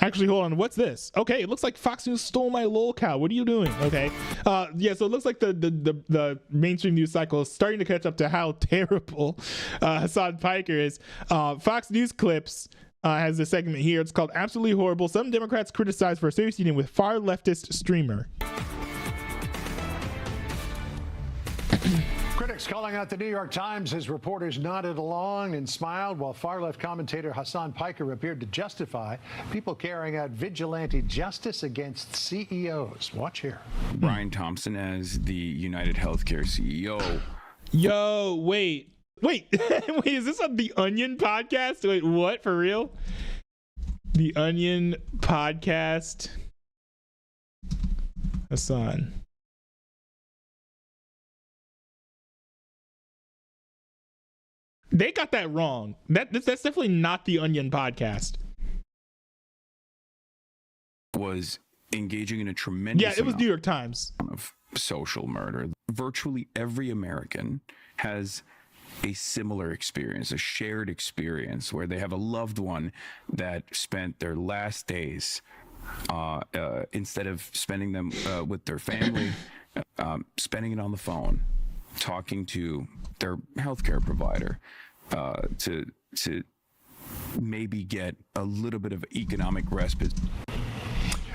Actually, hold on. What's this? Okay, it looks like Fox News stole my lolcow. What are you doing? Okay, yeah. So it looks like the mainstream news cycle is starting to catch up to how terrible Hasan Piker is. Fox News Clips has a segment here. It's called "Absolutely Horrible." Some Democrats criticized for associating with far leftist streamer. Critics calling out the New York Times as reporters nodded along and smiled while far-left commentator Hasan Piker appeared to justify people carrying out vigilante justice against CEOs. Watch here. Brian Thompson as the United Healthcare CEO. Yo, wait, wait, is this on the Onion podcast? Wait, what? For real? The Onion podcast. Hasan. They got that wrong. That's definitely not the Onion podcast. Was engaging in a tremendous Yeah, it was New York Times. Of social murder. Virtually every American has a similar experience, a shared experience where they have a loved one that spent their last days instead of spending them with their family, spending it on the phone, talking to their healthcare provider to maybe get a little bit of economic respite.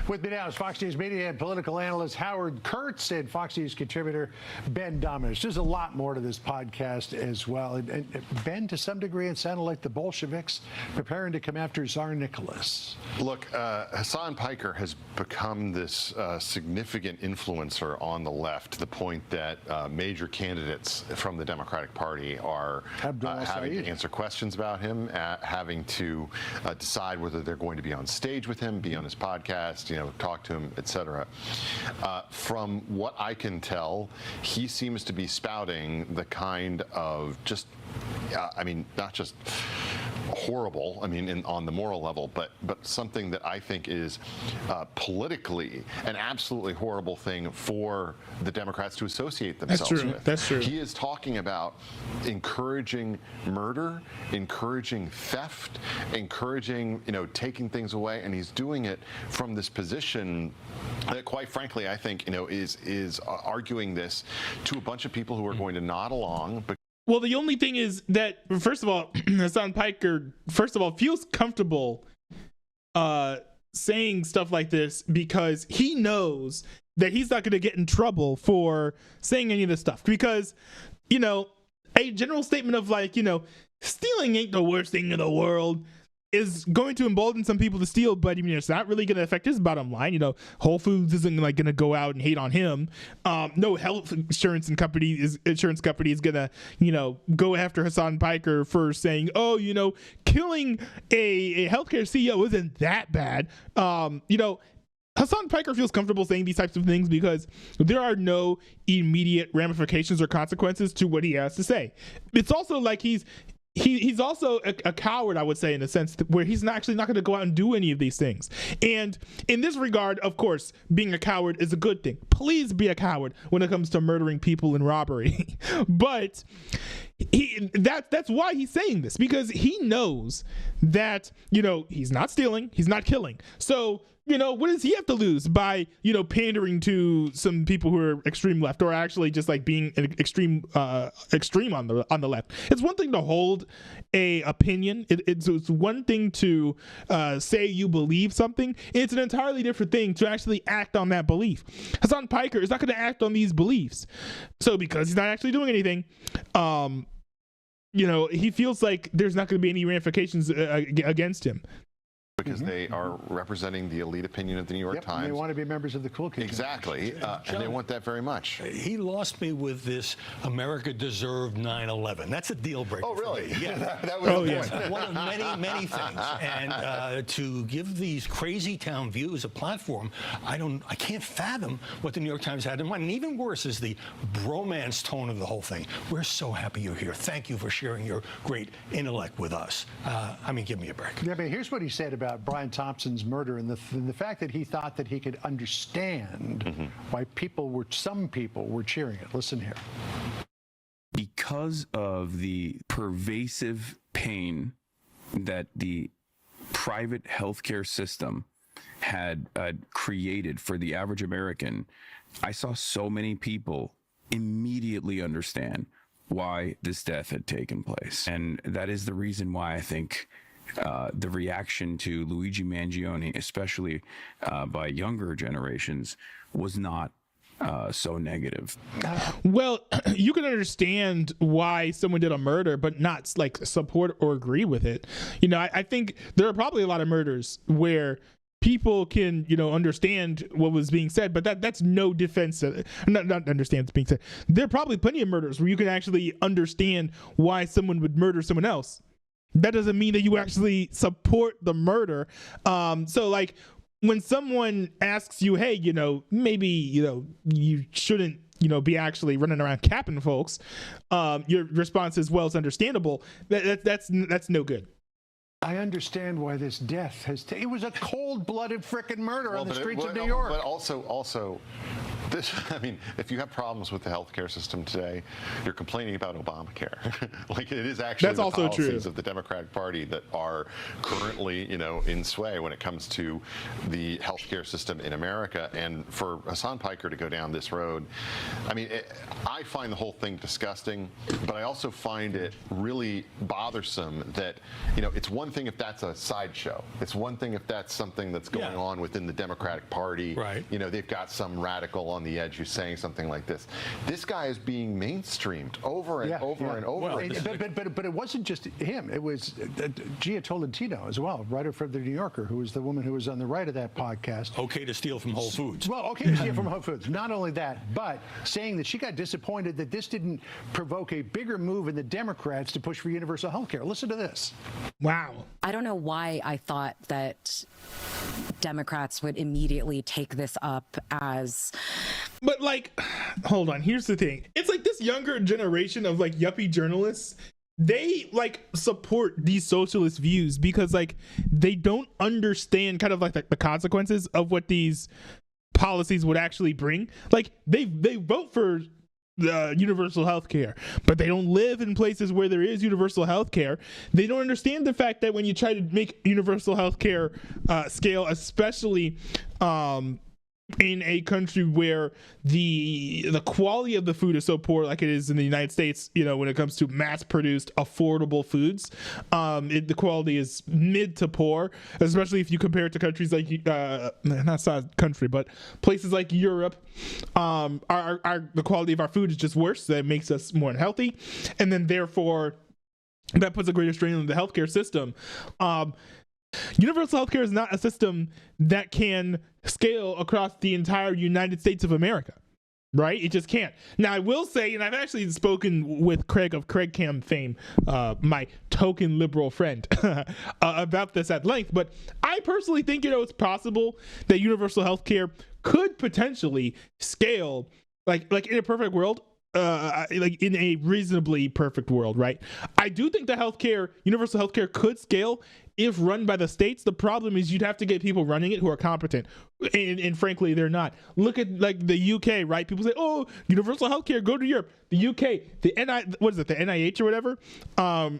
With me now is Fox News media and political analyst Howard Kurtz and Fox News contributor Ben Domenech. There's a lot more to this podcast as well. And Ben, to some degree, it sounded like the Bolsheviks preparing to come after Tsar Nicholas. Look, Hasan Piker has become this significant influencer on the left to the point that major candidates from the Democratic Party are having to answer questions about him, having to decide whether they're going to be on stage with him, be on his podcast, talk to him, etc. From what I can tell, he seems to be spouting the kind of just, not just horrible, on the moral level, but something that I think is politically an absolutely horrible thing for the Democrats to associate themselves with. That's true. He is talking about encouraging murder, encouraging theft, encouraging, taking things away, and he's doing it from this position that, quite frankly, I think, is arguing this to a bunch of people who are going to nod along. Well, the only thing is that, first of all, Hasan Piker, feels comfortable saying stuff like this because he knows that he's not going to get in trouble for saying any of this stuff. Because, a general statement of stealing ain't the worst thing in the world is going to embolden some people to steal, but it's not really going to affect his bottom line. Whole Foods isn't going to go out and hate on him. No health insurance company is going to go after Hasan Piker for saying, killing a healthcare CEO isn't that bad. Hasan Piker feels comfortable saying these types of things because there are no immediate ramifications or consequences to what he has to say. It's also like he's also a coward, I would say, in a sense where he's not going to go out and do any of these things. And in this regard, of course, being a coward is a good thing. Please be a coward when it comes to murdering people and robbery. But that's why he's saying this, because he knows that, he's not stealing, he's not killing. So, what does he have to lose by, pandering to some people who are extreme left, or actually just like being an extreme on the left? It's one thing to hold a opinion. It's one thing to say you believe something. It's an entirely different thing to actually act on that belief. Hasan Piker is not going to act on these beliefs. So because he's not actually doing anything, he feels like there's not going to be any ramifications against him. Because they are representing the elite opinion of the New York Times. They want to be members of the cool kids. Exactly, and they want that very much. He lost me with this America deserved 9/11. That's a deal breaker. Oh, really? For me. Yeah. That was One of many, many things. And to give these crazy town views a platform, I can't fathom what the New York Times had in mind. And even worse is the bromance tone of the whole thing. We're so happy you're here. Thank you for sharing your great intellect with us. Give me a break. Yeah, but here's what he said about Brian Thompson's murder and the fact that he thought that he could understand why some people were cheering it. Listen here. Because of the pervasive pain that the private healthcare system had created for the average American, I saw so many people immediately understand why this death had taken place. And that is the reason why I think the reaction to Luigi Mangione, especially by younger generations, was not so negative. Well, you can understand why someone did a murder, but not like support or agree with it. You know, I think there are probably a lot of murders where people can, you know, understand what was being said, but that's no defense. Not understand what's being said. There are probably plenty of murders where you can actually understand why someone would murder someone else. That doesn't mean that you actually support the murder. So like when someone asks you, hey, you know, maybe, you know, you shouldn't, you know, be actually running around capping folks, your response is, well, it's understandable. That's no good. I understand why this death has it was a cold-blooded frickin' murder on the streets of New York. But also, this, I mean, if you have problems with the healthcare system today, you're complaining about Obamacare. Like, it is actually that's the also policies true. of the Democratic Party that are currently, you know, in sway when it comes to the healthcare system in America. And for Hasan Piker to go down this road, I mean, I find the whole thing disgusting, but I also find it really bothersome that, you know, it's one thing if that's a sideshow. It's one thing if that's something that's going on within the Democratic Party. Right. You know, they've got some radical on the edge who's saying something like this. This guy is being mainstreamed over and over and over. Well, but it wasn't just him. It was Gia Tolentino as well, writer for The New Yorker, who was the woman who was on the right of that podcast. Okay to steal from Whole Foods. Well, okay to steal from Whole Foods. Not only that, but saying that she got disappointed that this didn't provoke a bigger move in the Democrats to push for universal health care. Listen to this. Wow. I don't know why I thought that Democrats would immediately take this up as... But like, hold on, here's the thing. It's like this younger generation of like yuppie journalists, they like support these socialist views because like they don't understand kind of like the consequences of what these policies would actually bring. Like they vote for universal health care, but they don't live in places where there is universal health care. They don't understand the fact that when you try to make universal health care scale, especially in a country where the quality of the food is so poor like it is in the United States, you know, when it comes to mass-produced affordable foods, the quality is mid to poor, especially if you compare it to countries like not country, but places like Europe. The quality of our food is just worse. That makes us more unhealthy, and then therefore that puts a greater strain on the healthcare system. Universal healthcare is not a system that can scale across the entire United States of America, right? It just can't. Now, I will say, and I've actually spoken with Craig of Craig Cam fame, my token liberal friend, about this at length, but I personally think, you know, it's possible that universal healthcare could potentially scale, like in a perfect world, like in a reasonably perfect world, right? I do think that universal healthcare could scale if run by the states. The problem is you'd have to get people running it who are competent, and frankly, they're not. Look at like the UK, right? People say, "Oh, universal healthcare, go to Europe." The UK, the NIH or whatever,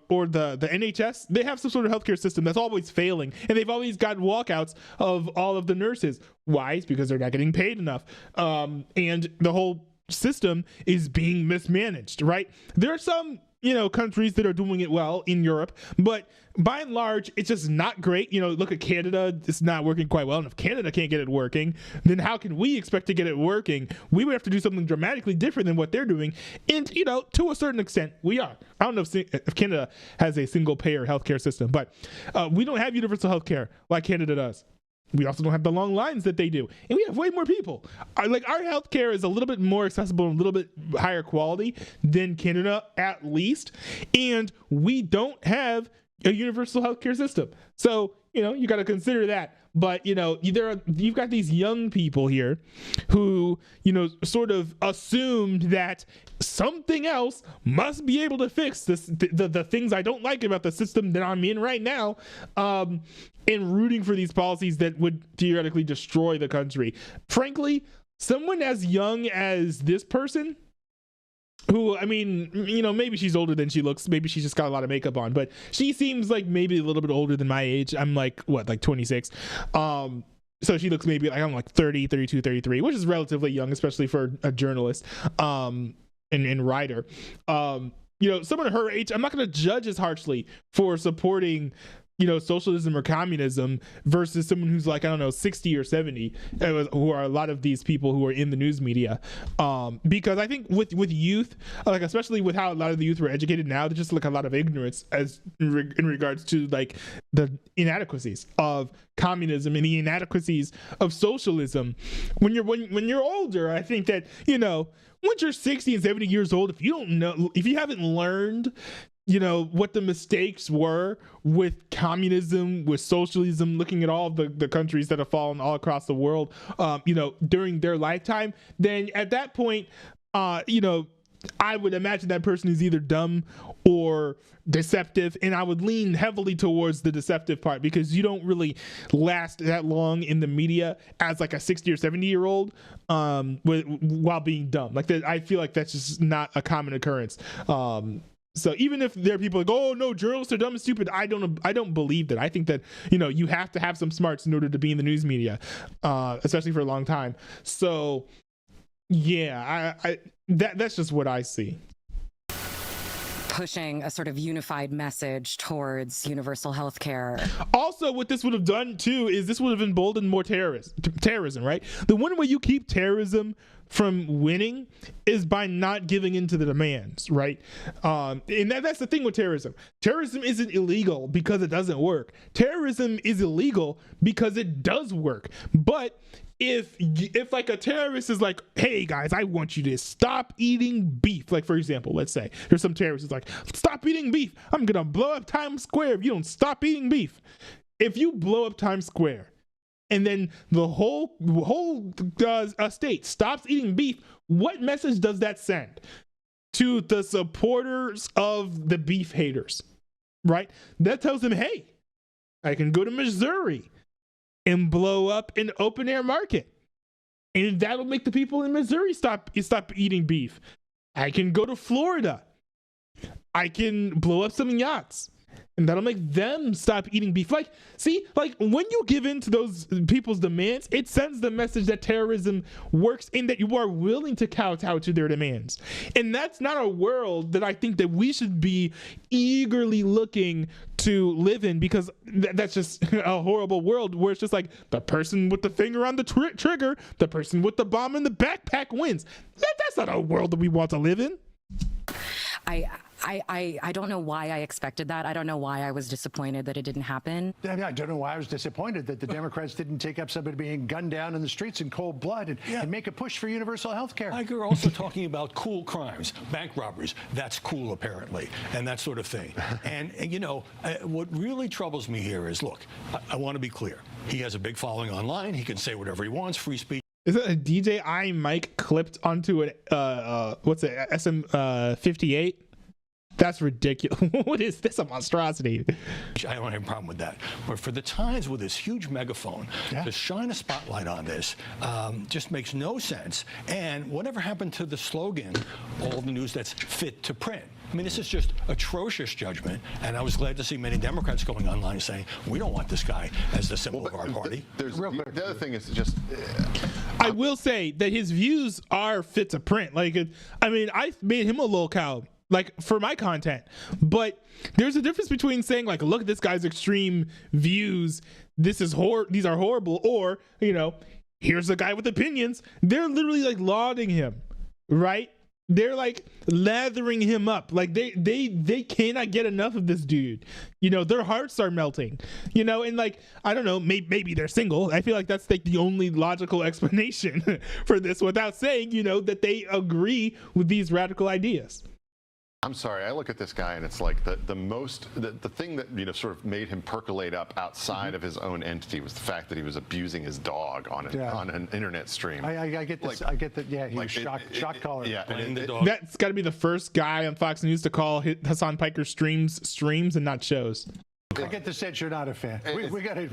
or the NHS, they have some sort of healthcare system that's always failing, and they've always got walkouts of all of the nurses. Why? It's because they're not getting paid enough, and the whole system is being mismanaged, right? There are some, you know, countries that are doing it well in Europe, but by and large, it's just not great. You know, look at Canada, it's not working quite well. And if Canada can't get it working, then how can we expect to get it working? We would have to do something dramatically different than what they're doing. And, you know, to a certain extent, we are. I don't know if Canada has a single payer healthcare system, but we don't have universal healthcare like Canada does. We also don't have the long lines that they do. And we have way more people. Our healthcare is a little bit more accessible and a little bit higher quality than Canada, at least. And we don't have a universal healthcare system. So, you know, you got to consider that. But, you know, you've got these young people here who, you know, sort of assumed that something else must be able to fix this, the things I don't like about the system that I'm in right now, and rooting for these policies that would theoretically destroy the country. Frankly, someone as young as this person, who, I mean, you know, maybe she's older than she looks. Maybe she's just got a lot of makeup on, but she seems like maybe a little bit older than my age. I'm like, what, like 26? So she looks maybe like, I'm like 30, 32, 33, which is relatively young, especially for a journalist and writer. Someone her age, I'm not going to judge as harshly for supporting, socialism or communism versus someone who's like, I don't know, 60 or 70, who are a lot of these people who are in the news media. Because I think with youth, like especially with how a lot of the youth were educated now, there's just like a lot of ignorance as in regards to like the inadequacies of communism and the inadequacies of socialism. When you're older, I think that, once you're 60 and 70 years old, if you haven't learned what the mistakes were with communism, with socialism, looking at all the countries that have fallen all across the world, during their lifetime, then at that point, I would imagine that person is either dumb or deceptive, and I would lean heavily towards the deceptive part, because you don't really last that long in the media as like a 60 or 70-year-old while being dumb. Like that, I feel like that's just not a common occurrence. So even if there are people like, oh no, journalists are dumb and stupid, I don't believe that. I think that you have to have some smarts in order to be in the news media, especially for a long time. So yeah, that's just what I see. Pushing a sort of unified message towards universal health care. Also, what this would have done too is this would have emboldened more terrorism, right? The one way you keep terrorism from winning is by not giving in to the demands, right? And that's the thing with terrorism. Terrorism isn't illegal because it doesn't work. Terrorism is illegal because it does work. But if like a terrorist is like, hey guys, I want you to stop eating beef. Like for example, let's say there's some terrorist who's like, stop eating beef. I'm gonna blow up Times Square if you don't stop eating beef. If you blow up Times Square and then the whole state stops eating beef, what message does that send to the supporters of the beef haters, right? That tells them, hey, I can go to Missouri and blow up an open air market, and that'll make the people in Missouri stop eating beef. I can go to Florida. I can blow up some yachts, and that'll make them stop eating beef. Like, see, like when you give in to those people's demands, it sends the message that terrorism works and that you are willing to kowtow to their demands. And that's not a world that I think that we should be eagerly looking to live in, because that's just a horrible world where it's just like the person with the finger on the trigger, the person with the bomb in the backpack wins. That's not a world that we want to live in. I don't know why I expected that. I don't know why I was disappointed that it didn't happen. I don't know why I was disappointed that the Democrats didn't take up somebody being gunned down in the streets in cold blood and make a push for universal health care. You're also talking about cool crimes, bank robberies. That's cool, apparently, and that sort of thing. And what really troubles me here is, look, I want to be clear. He has a big following online. He can say whatever he wants, free speech. Is it a DJI mic clipped onto an SM58? That's ridiculous. What is this? A monstrosity. I don't have a problem with that. But for the Times with this huge megaphone to shine a spotlight on this just makes no sense. And whatever happened to the slogan, all the news that's fit to print? I mean, this is just atrocious judgment. And I was glad to see many Democrats going online saying, we don't want this guy as the symbol of our party. The other thing is just... I will say that his views are fit to print. Like, I mean, I made him a lolcow, like, for my content. But there's a difference between saying, like, look at this guy's extreme views, these are horrible, or, here's a guy with opinions. They're literally, like, lauding him, right? They're like lathering him up. Like they cannot get enough of this dude. Their hearts are melting. And like, I don't know, maybe they're single. I feel like that's like the only logical explanation for this, without saying, that they agree with these radical ideas. I'm sorry, I look at this guy and it's like the thing that sort of made him percolate up outside of his own entity was the fact that he was abusing his dog on an internet stream. I get this. I get that. Yeah, he was shock collar. Yeah, that's got to be the first guy on Fox News to call Hasan Piker streams and not shows. I get the sense you're not a fan. We got it.